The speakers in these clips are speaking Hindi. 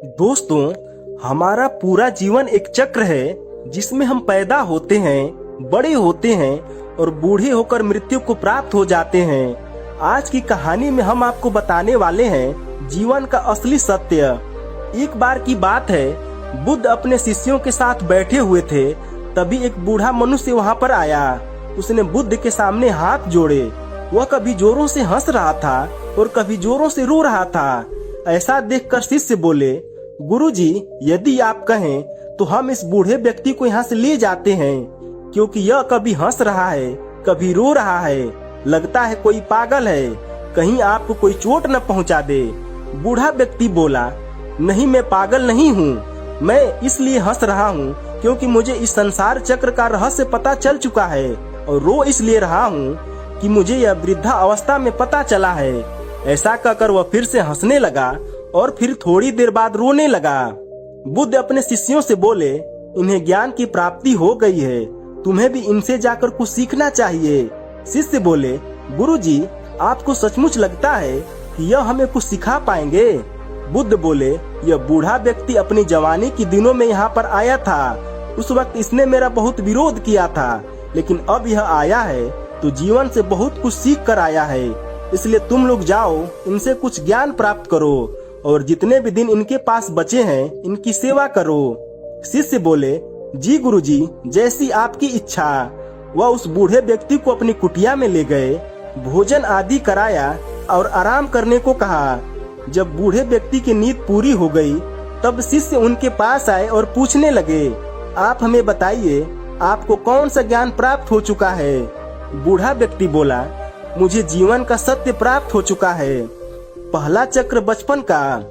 दोस्तों, हमारा पूरा जीवन एक चक्र है जिसमें हम पैदा होते हैं, बड़े होते हैं और बूढ़े होकर मृत्यु को प्राप्त हो जाते हैं। आज की कहानी में हम आपको बताने वाले हैं जीवन का असली सत्य। एक बार की बात है, बुद्ध अपने शिष्यों के साथ बैठे हुए थे। तभी एक बूढ़ा मनुष्य वहाँ पर आया। उसने बुद्ध के सामने हाथ जोड़े। वह कभी जोरों से हंस रहा था और कभी जोरों से रो रहा था। ऐसा देखकर शिष्य बोले, गुरुजी, यदि आप कहें तो हम इस बूढ़े व्यक्ति को यहाँ से ले जाते हैं, क्योंकि यह कभी हंस रहा है, कभी रो रहा है। लगता है कोई पागल है, कहीं आपको कोई चोट न पहुँचा दे। बूढ़ा व्यक्ति बोला, नहीं, मैं पागल नहीं हूँ। मैं इसलिए हंस रहा हूँ क्योंकि मुझे इस संसार चक्र का रहस्य पता चल चुका है, और रो इसलिए रहा हूँ कि मुझे यह वृद्धा अवस्था में पता चला है। ऐसा कहकर वह फिर से हंसने लगा और फिर थोड़ी देर बाद रोने लगा। बुद्ध अपने शिष्यों से बोले, इन्हें ज्ञान की प्राप्ति हो गई है, तुम्हें भी इनसे जाकर कुछ सीखना चाहिए। शिष्य बोले, गुरुजी, आपको सचमुच लगता है कि यह हमें कुछ सिखा पाएंगे? बुद्ध बोले, यह बूढ़ा व्यक्ति अपनी जवानी के दिनों में यहाँ पर आया था। उस वक्त इसने मेरा बहुत विरोध किया था, लेकिन अब यह आया है तो जीवन से बहुत कुछ सीख कर आया है। इसलिए तुम लोग जाओ, इनसे कुछ ज्ञान प्राप्त करो और जितने भी दिन इनके पास बचे हैं इनकी सेवा करो। शिष्य बोले, जी गुरुजी, जैसी आपकी इच्छा। वह उस बूढ़े व्यक्ति को अपनी कुटिया में ले गए, भोजन आदि कराया और आराम करने को कहा। जब बूढ़े व्यक्ति की नींद पूरी हो गई, तब शिष्य उनके पास आए और पूछने लगे, आप हमें बताइए, आपको कौन सा ज्ञान प्राप्त हो चुका है? बूढ़ा व्यक्ति बोला, मुझे जीवन का सत्य प्राप्त हो चुका है। पहला चक्र बचपन का।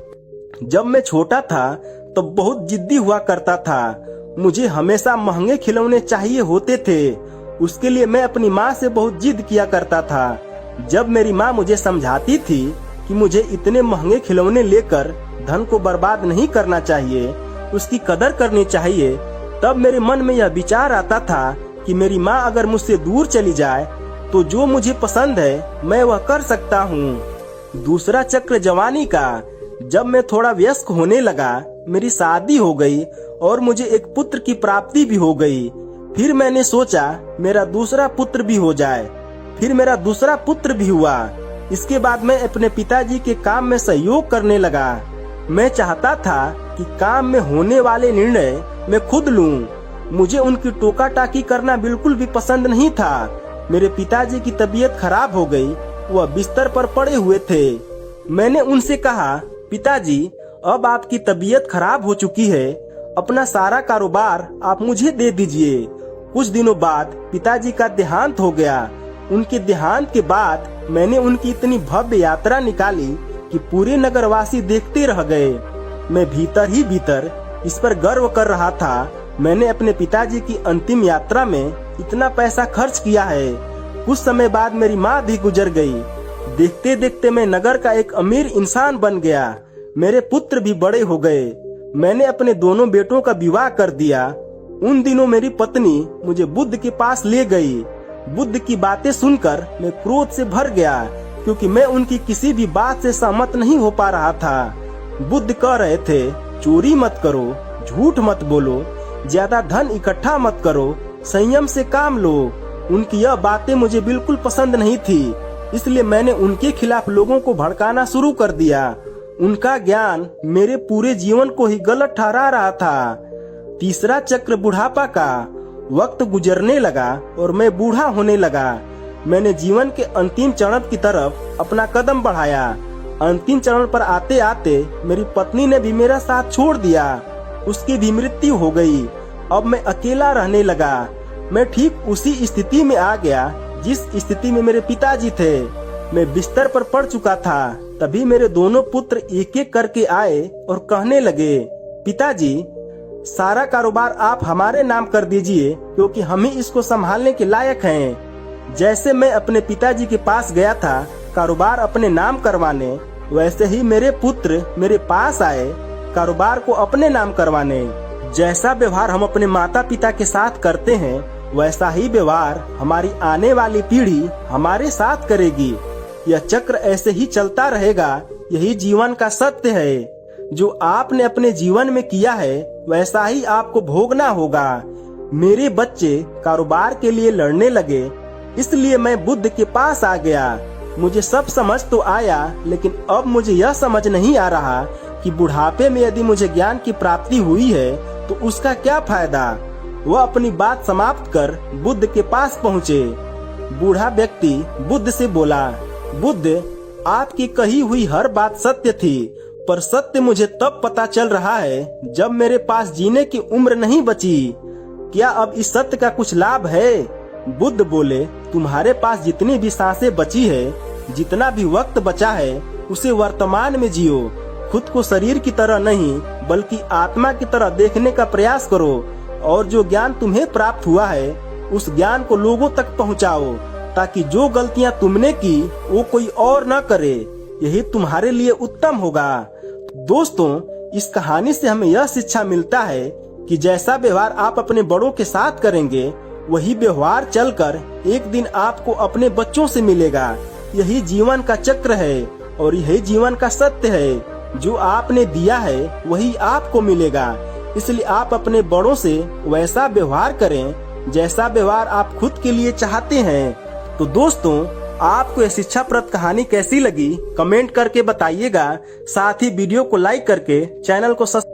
जब मैं छोटा था तब बहुत जिद्दी हुआ करता था। मुझे हमेशा महंगे खिलौने चाहिए होते थे। उसके लिए मैं अपनी माँ से बहुत जिद किया करता था। जब मेरी माँ मुझे समझाती थी कि मुझे इतने महंगे खिलौने लेकर धन को बर्बाद नहीं करना चाहिए, उसकी कदर करनी चाहिए, तब मेरे मन में यह विचार आता था कि मेरी माँ अगर मुझसे दूर चली जाए तो जो मुझे पसंद है मैं वह कर सकता हूँ। दूसरा चक्र जवानी का। जब मैं थोड़ा वयस्क होने लगा, मेरी शादी हो गई और मुझे एक पुत्र की प्राप्ति भी हो गई। फिर मैंने सोचा मेरा दूसरा पुत्र भी हो जाए। फिर मेरा दूसरा पुत्र भी हुआ। इसके बाद मैं अपने पिताजी के काम में सहयोग करने लगा। मैं चाहता था कि काम में होने वाले निर्णय मैं खुद लूं। मुझे उनकी टोका टाकी करना बिल्कुल भी पसंद नहीं था। मेरे पिताजी की तबीयत खराब हो गई, वह बिस्तर पर पड़े हुए थे। मैंने उनसे कहा, पिताजी, अब आपकी तबीयत खराब हो चुकी है, अपना सारा कारोबार आप मुझे दे दीजिए। कुछ दिनों बाद पिताजी का देहांत हो गया। उनके देहांत के बाद मैंने उनकी इतनी भव्य यात्रा निकाली कि पूरे नगरवासी देखते रह गए। मैं भीतर ही भीतर इस पर गर्व कर रहा था। मैंने अपने पिताजी की अंतिम यात्रा में इतना पैसा खर्च किया है। कुछ समय बाद मेरी माँ भी गुजर गई। देखते देखते मैं नगर का एक अमीर इंसान बन गया। मेरे पुत्र भी बड़े हो गए। मैंने अपने दोनों बेटों का विवाह कर दिया। उन दिनों मेरी पत्नी मुझे बुद्ध के पास ले गई। बुद्ध की बातें सुनकर मैं क्रोध से भर गया, क्योंकि मैं उनकी किसी भी बात से सहमत नहीं हो पा रहा था। बुद्ध कह रहे थे, चोरी मत करो, झूठ मत बोलो, ज्यादा धन इकट्ठा मत करो, संयम से काम लो। उनकी यह बातें मुझे बिल्कुल पसंद नहीं थी, इसलिए मैंने उनके खिलाफ लोगों को भड़काना शुरू कर दिया। उनका ज्ञान मेरे पूरे जीवन को ही गलत ठहरा रहा था। तीसरा चक्र बुढ़ापा का। वक्त गुजरने लगा और मैं बूढ़ा होने लगा। मैंने जीवन के अंतिम चरण की तरफ अपना कदम बढ़ाया। अंतिम चरण पर आते आते मेरी पत्नी ने भी मेरा साथ छोड़ दिया। उसकी भी मृत्यु हो गई। अब मैं अकेला रहने लगा। मैं ठीक उसी स्थिति में आ गया जिस स्थिति में मेरे पिताजी थे। मैं बिस्तर पर पड़ चुका था। तभी मेरे दोनों पुत्र एक एक करके आए और कहने लगे, पिताजी, सारा कारोबार आप हमारे नाम कर दीजिए, क्योंकि हम ही इसको संभालने के लायक हैं। जैसे मैं अपने पिताजी के पास गया था कारोबार अपने नाम करवाने, वैसे ही मेरे पुत्र मेरे पास आए कारोबार को अपने नाम करवाने। जैसा व्यवहार हम अपने माता पिता के साथ करते हैं, वैसा ही व्यवहार हमारी आने वाली पीढ़ी हमारे साथ करेगी। यह चक्र ऐसे ही चलता रहेगा। यही जीवन का सत्य है। जो आपने अपने जीवन में किया है वैसा ही आपको भोगना होगा। मेरे बच्चे कारोबार के लिए लड़ने लगे, इसलिए मैं बुद्ध के पास आ गया। मुझे सब समझ तो आया, लेकिन अब मुझे यह समझ नहीं आ रहा कि बुढ़ापे में यदि मुझे ज्ञान की प्राप्ति हुई है तो उसका क्या फायदा। वह अपनी बात समाप्त कर बुद्ध के पास पहुँचे। बूढ़ा व्यक्ति बुद्ध से बोला, बुद्ध, आपकी कही हुई हर बात सत्य थी, पर सत्य मुझे तब पता चल रहा है जब मेरे पास जीने की उम्र नहीं बची। क्या अब इस सत्य का कुछ लाभ है? बुद्ध बोले, तुम्हारे पास जितनी भी सांसें बची है, जितना भी वक्त बचा है, उसे वर्तमान में जियो। खुद को शरीर की तरह नहीं बल्कि आत्मा की तरह देखने का प्रयास करो, और जो ज्ञान तुम्हें प्राप्त हुआ है उस ज्ञान को लोगों तक पहुंचाओ, ताकि जो गलतियां तुमने की वो कोई और न करे। यही तुम्हारे लिए उत्तम होगा। दोस्तों, इस कहानी से हमें यह शिक्षा मिलता है कि जैसा व्यवहार आप अपने बड़ों के साथ करेंगे वही व्यवहार चलकर एक दिन आपको अपने बच्चों से मिलेगा। यही जीवन का चक्र है और यही जीवन का सत्य है। जो आपने दिया है वही आपको मिलेगा। इसलिए आप अपने बड़ों से वैसा व्यवहार करें जैसा व्यवहार आप खुद के लिए चाहते हैं। तो दोस्तों, आपको यह शिक्षाप्रद कहानी कैसी लगी कमेंट करके बताइएगा। साथ ही वीडियो को लाइक करके चैनल को सब्सक्राइब